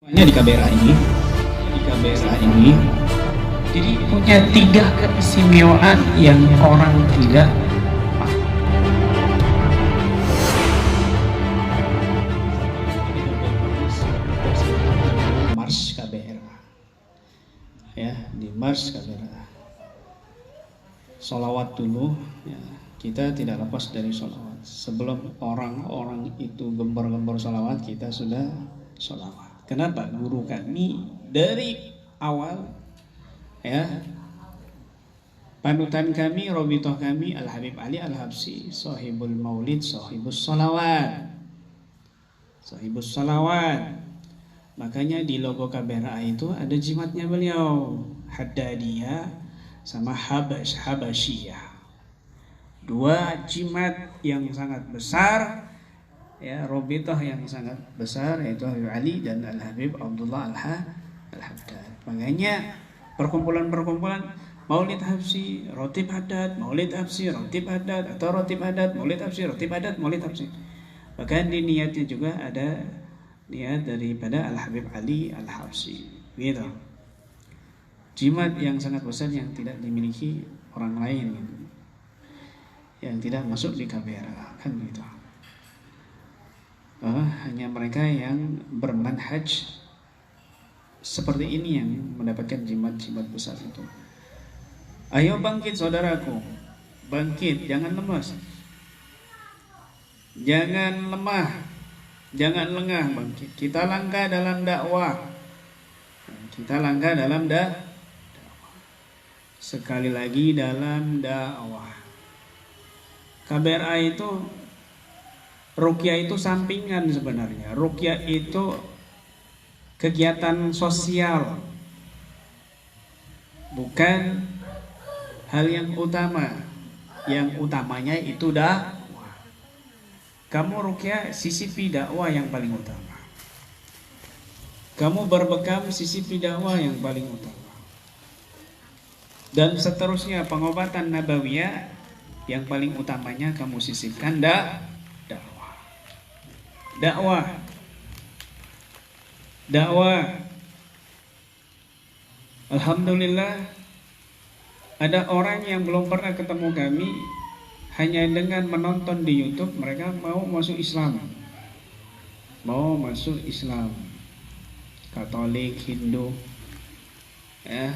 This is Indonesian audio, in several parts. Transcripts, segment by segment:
Hanya di KBRA ini, jadi punya 3 keistimewaan yang orang tidak Mars KBRA, ya di Mars KBRA. Sholawat dulu, ya, kita tidak lepas dari sholawat. Sebelum orang-orang itu gembar-gembar sholawat, kita sudah sholawat. Kenapa? Guru kami dari awal, ya, panutan kami, robitoh kami Al-Habib Ali Al-Habsyi, Sohibul Maulid, Sohibus Sholawat, Sohibus Sholawat. Makanya di logo KBRA itu ada jimatnya beliau, Haddadiyah sama Habasyiyah. 2 jimat yang sangat besar, ya, robitoh yang sangat besar, yaitu Habib Ali dan Al-Habib Abdullah Al-Haddad. Makanya perkumpulan-perkumpulan Maulid Habsyi, Rotib Haddad, Maulid Habsyi, Rotib Haddad, atau Rotib Haddad, Maulid Habsyi, Rotib Haddad, Maulid Habsyi. Bahkan di niatnya juga ada niat daripada Al-Habib Ali Al-Habsyi, gitu. Jimat yang sangat besar yang tidak dimiliki orang lain, gitu, yang tidak masuk di KBRA, kan gitu. Hanya mereka yang bermanhaj seperti ini yang mendapatkan jimat-jimat besar itu. Ayo bangkit saudaraku, bangkit, jangan lemas, jangan lemah, jangan lengah, bangkit. Kita langkah dalam dakwah, kita langkah dalam dakwah. Sekali lagi dalam dakwah. KBRA itu, ruqyah itu sampingan sebenarnya. Ruqyah itu kegiatan sosial, bukan hal yang utama. Yang utamanya itu dakwah. Kamu ruqyah, sisipi dakwah yang paling utama. Kamu berbekam, sisipi dakwah yang paling utama. Dan seterusnya pengobatan nabawiyah yang paling utamanya kamu sisipkan dakwah. Alhamdulillah, ada orang yang belum pernah ketemu kami, hanya dengan menonton di YouTube mereka mau masuk Islam. Katolik, Hindu, ya.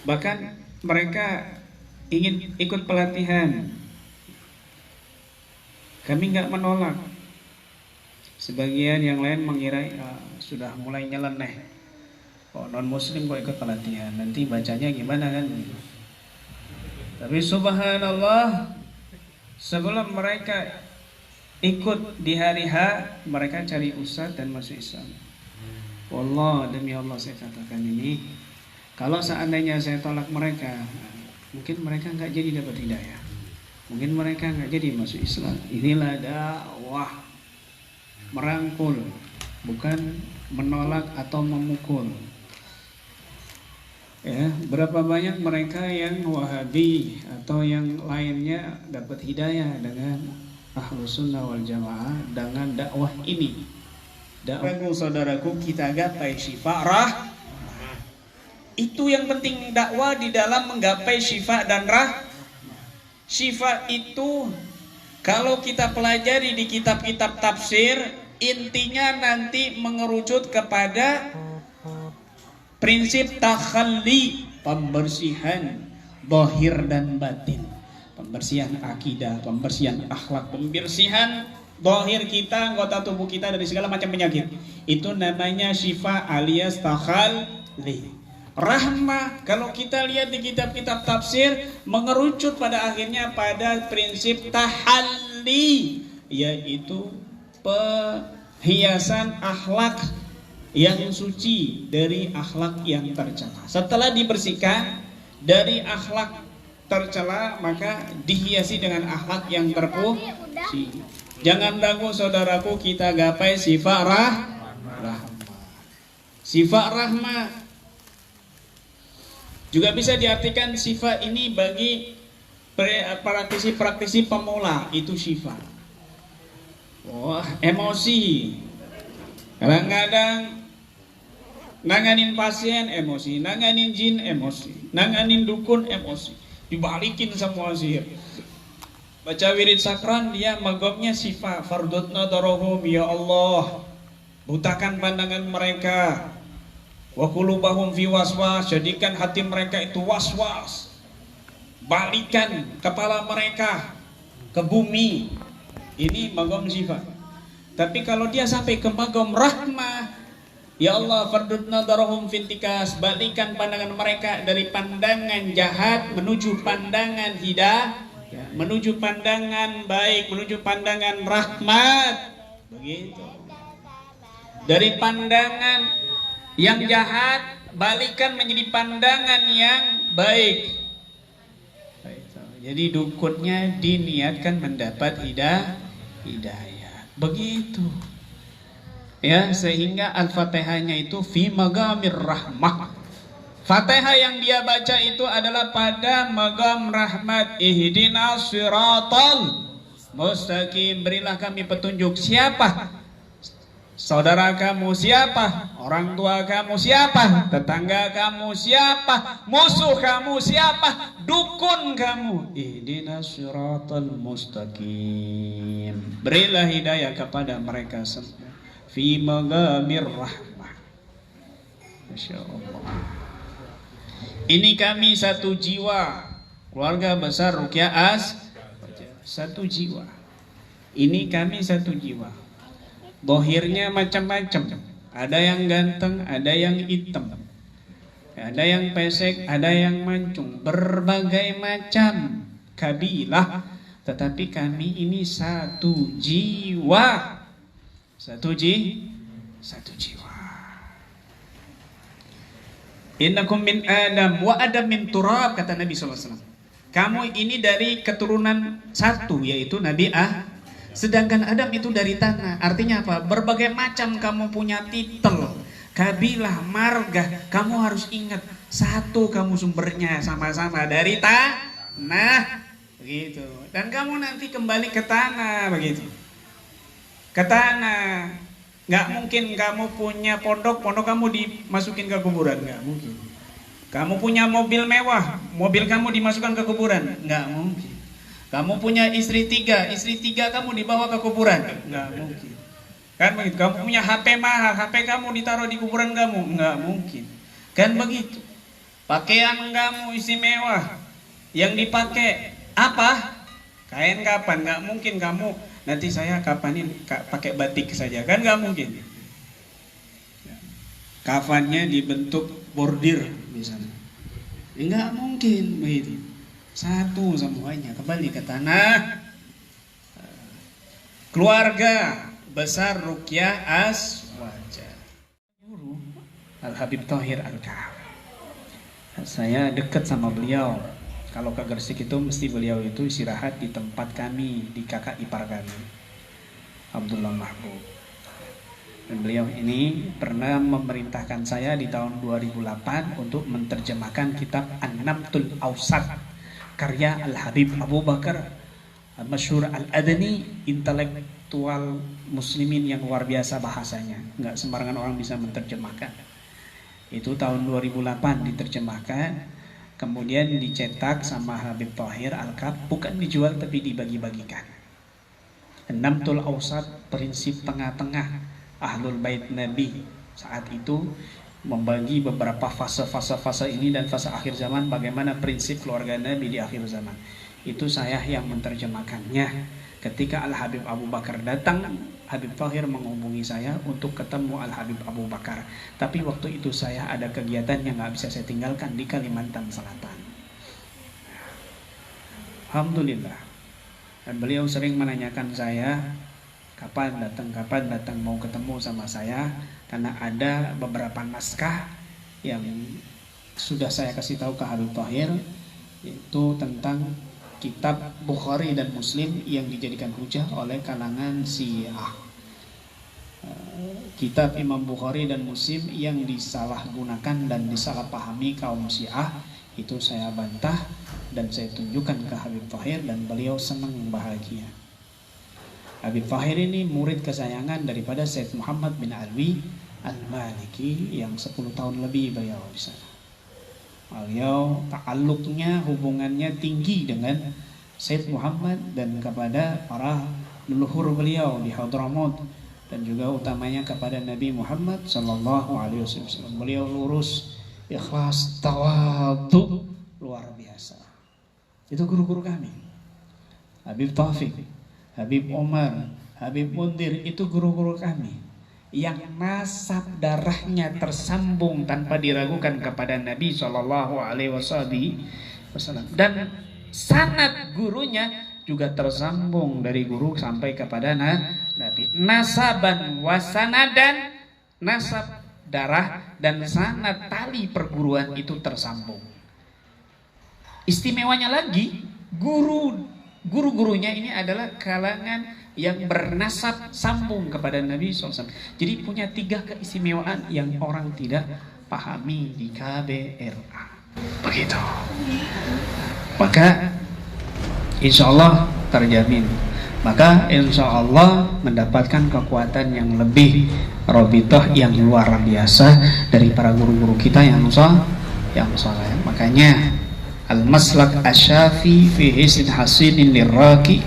Bahkan mereka ingin ikut pelatihan. Kami nggak menolak. Sebagian yang lain mengira sudah mulai nyeleneh. Non muslim kok ikut pelatihan, nanti bacanya gimana kan? Tapi subhanallah, sebelum mereka ikut di hari H, mereka cari ustadz dan masuk Islam. Wallah, demi Allah saya katakan ini, kalau seandainya saya tolak mereka, mungkin mereka nggak jadi dapat hidayah, mungkin mereka nggak jadi masuk Islam. Inilah dakwah, merangkul, bukan menolak atau memukul. Ya, berapa banyak mereka yang Wahabi atau yang lainnya dapat hidayah dengan Ahlus Sunnah wal Jamaah dengan dakwah ini. Saudaraku, kita gapai syifa itu yang penting, dakwah di dalam menggapai syifa dan syifa itu kalau kita pelajari di kitab-kitab tafsir, intinya nanti mengerucut kepada prinsip takhalli, pembersihan zahir dan batin, pembersihan akidah, pembersihan akhlak, pembersihan zahir kita, anggota tubuh kita dari segala macam penyakit. Itu namanya syifa alias takhalli. Rahmah, kalau kita lihat di kitab-kitab tafsir, mengerucut pada akhirnya pada prinsip tahalli, yaitu perhiasan akhlak yang suci dari akhlak yang tercela. Setelah dibersihkan dari akhlak tercela, maka dihiasi dengan akhlak yang terpuji. Jangan ragu saudaraku, kita gapai sifat rahmah. Sifat rahmah juga bisa diartikan sifat ini bagi praktisi pemula, itu sifat. Wah, emosi. Kadang-kadang Nanganin pasien emosi, nanganin jin emosi, nanganin dukun emosi, dibalikin semua sihir. Baca wirid sakran dia magobnya sifat fardut nadarahum, ya Allah butakan pandangan mereka, wa qulubahum fi waswas, jadikan hati mereka itu waswas, balikan kepala mereka ke bumi. Ini magom sifat. Tapi kalau dia sampai ke magom rahmah, ya Allah fardut nadarahum fintikas, balikan pandangan mereka dari pandangan jahat menuju pandangan hidayah, menuju pandangan baik, menuju pandangan rahmat. Begitu. Dari pandangan yang jahat balikan menjadi pandangan yang baik. Jadi dukunnya diniatkan mendapat hidayah. Begitu. Ya, sehingga Al-Fatihahnya itu fi magamir rahmah. Fatihah yang dia baca itu adalah pada magam rahmat. Ihdinas siratal mustaqim, berilah kami petunjuk. Siapa? Saudara kamu siapa? Orang tua kamu siapa? Tetangga kamu siapa? Musuh kamu siapa? Dukun kamu. Ihdinas siratal mustaqim, berilah hidayah kepada mereka semua. Fi magamir rahmah. Masya Allah. Ini kami satu jiwa, keluarga besar Ruqyah satu jiwa. Ini kami satu jiwa. Dohirnya macam-macam. Ada yang ganteng, ada yang hitam, ada yang pesek, ada yang mancung, berbagai macam kabilah. Tetapi kami ini satu jiwa. Satu jiwa. Innakum min Adam wa Adam min turab, kata Nabi SAW. Kamu ini dari keturunan satu, yaitu Nabi sedangkan Adam itu dari tanah. Artinya apa? Berbagai macam kamu punya titel, kabilah, marga. Kamu harus ingat, satu kamu sumbernya sama-sama dari tanah. Begitu. Dan kamu nanti kembali ke tanah, begitu. Ke tanah. Nggak mungkin kamu punya pondok kamu dimasukin ke kuburan, nggak mungkin. Kamu punya mobil mewah, mobil kamu dimasukkan ke kuburan, nggak mungkin. Kamu punya istri tiga kamu dibawa ke kuburan, nggak mungkin. Kan begitu. Kamu punya HP mahal, HP kamu ditaruh di kuburan kamu, nggak mungkin. Kan begitu. Pakaian kamu istimewa, yang dipakai apa? Kain kapan? Nggak mungkin kamu nanti saya kapanin pakai batik saja, kan nggak mungkin. Kafannya dibentuk bordir misalnya, nggak mungkin begitu. Satu semuanya kembali ke tanah. Keluarga besar Ruqyah Aswaja, Al-Habib Thohir Al-Ka'ab. Saya dekat sama beliau. Kalau ke Gresik itu mesti beliau itu istirahat di tempat kami, di kakak ipar kami, Abdullah Mahbub. Dan beliau ini pernah memerintahkan saya di tahun 2008 untuk menerjemahkan kitab An-Namtul Awsat karya Al-Habib Abu Bakar Al-Masyhur Al-Adani, intelektual muslimin yang luar biasa bahasanya. Nggak sembarangan orang bisa menerjemahkan. Itu tahun 2008 diterjemahkan. Kemudian dicetak sama Habib Thohir Al-Ka'ab, bukan dijual tapi dibagi-bagikan. An-Namtul Awsat, prinsip tengah-tengah Ahlul Bait Nabi saat itu, membagi beberapa fase ini dan fase akhir zaman, bagaimana prinsip keluarga Nabi di akhir zaman. Itu saya yang menerjemahkannya. Ketika Al-Habib Abu Bakar datang, Habib Thohir menghubungi saya untuk ketemu Al-Habib Abu Bakar. Tapi waktu itu saya ada kegiatan yang gak bisa saya tinggalkan di Kalimantan Selatan. Alhamdulillah. Dan beliau sering menanyakan saya, kapan datang mau ketemu sama saya, karena ada beberapa naskah yang sudah saya kasih tahu ke Habib Thohir, itu tentang kitab Bukhari dan Muslim yang dijadikan hujah oleh kalangan Syiah. Kitab Imam Bukhari dan Muslim yang disalahgunakan dan disalahpahami kaum Syiah, itu saya bantah dan saya tunjukkan ke Habib Thohir, dan beliau senang bahagia. Habib Thohir ini murid kesayangan daripada Syekh Muhammad bin Alwi Al-Maliki yang 10 tahun lebih beliau di sana. Beliau ta'alluqnya, hubungannya tinggi dengan Sayyid Muhammad dan kepada para leluhur beliau di Hadramaut, dan juga utamanya kepada Nabi Muhammad sallallahu alaihi wasallam. Beliau lurus, ikhlas, tawadhu, luar biasa. Itu guru-guru kami. Habib Taufik, Habib Umar, Habib Mundir, itu guru-guru kami yang nasab darahnya tersambung tanpa diragukan kepada Nabi sallallahu alaihi wasallam, dan sanad gurunya juga tersambung dari guru sampai kepada Nabi. Nasaban wasanadan, nasab darah dan sanad tali perguruan itu tersambung. Istimewanya lagi, guru-gurunya ini adalah kalangan yang bernasab sambung kepada Nabi SAW. Jadi punya 3 keistimewaan yang orang tidak pahami di KBRA. Begitu. Maka insya Allah terjamin. Maka insya Allah mendapatkan kekuatan yang lebih, robitoh yang luar biasa dari para guru-guru kita yang soleh. Makanya al-maslak asyafi fi hisin hasinin lirraqi,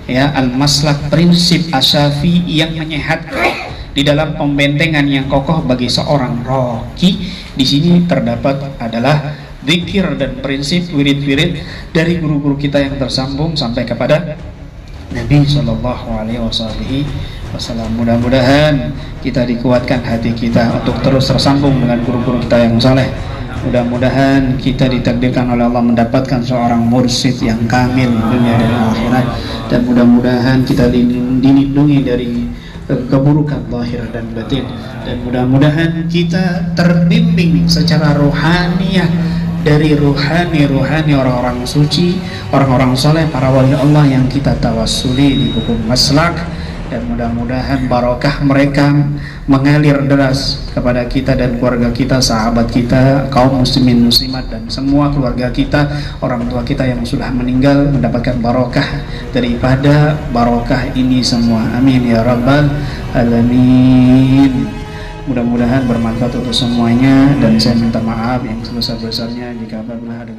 ya, al-maslak prinsip asyafi yang menyehatkan di dalam pembentengan yang kokoh bagi seorang roki. Di sini terdapat adalah zikir dan prinsip wirid-wirid dari guru-guru kita yang tersambung sampai kepada Nabi Shallallahu Alaihi Wasallam. Mudah-mudahan kita dikuatkan hati kita untuk terus tersambung dengan guru-guru kita yang saleh. Mudah-mudahan kita ditakdirkan oleh Allah mendapatkan seorang mursyid yang kamil dunia dan akhirat, dan mudah-mudahan kita dilindungi dari keburukan zahir dan batin, dan mudah-mudahan kita terbimbing secara rohaniah dari rohani orang-orang suci, orang-orang soleh, para wali Allah yang kita tawassuli di hukum maslak, dan mudah-mudahan barokah mereka mengalir deras kepada kita dan keluarga kita, sahabat kita, kaum muslimin muslimat, dan semua keluarga kita, orang tua kita yang sudah meninggal mendapatkan barokah daripada barokah ini semua. Amin ya rabbal alamin. Mudah-mudahan bermanfaat untuk semuanya, dan saya minta maaf yang sebesar-besarnya jika apabila ada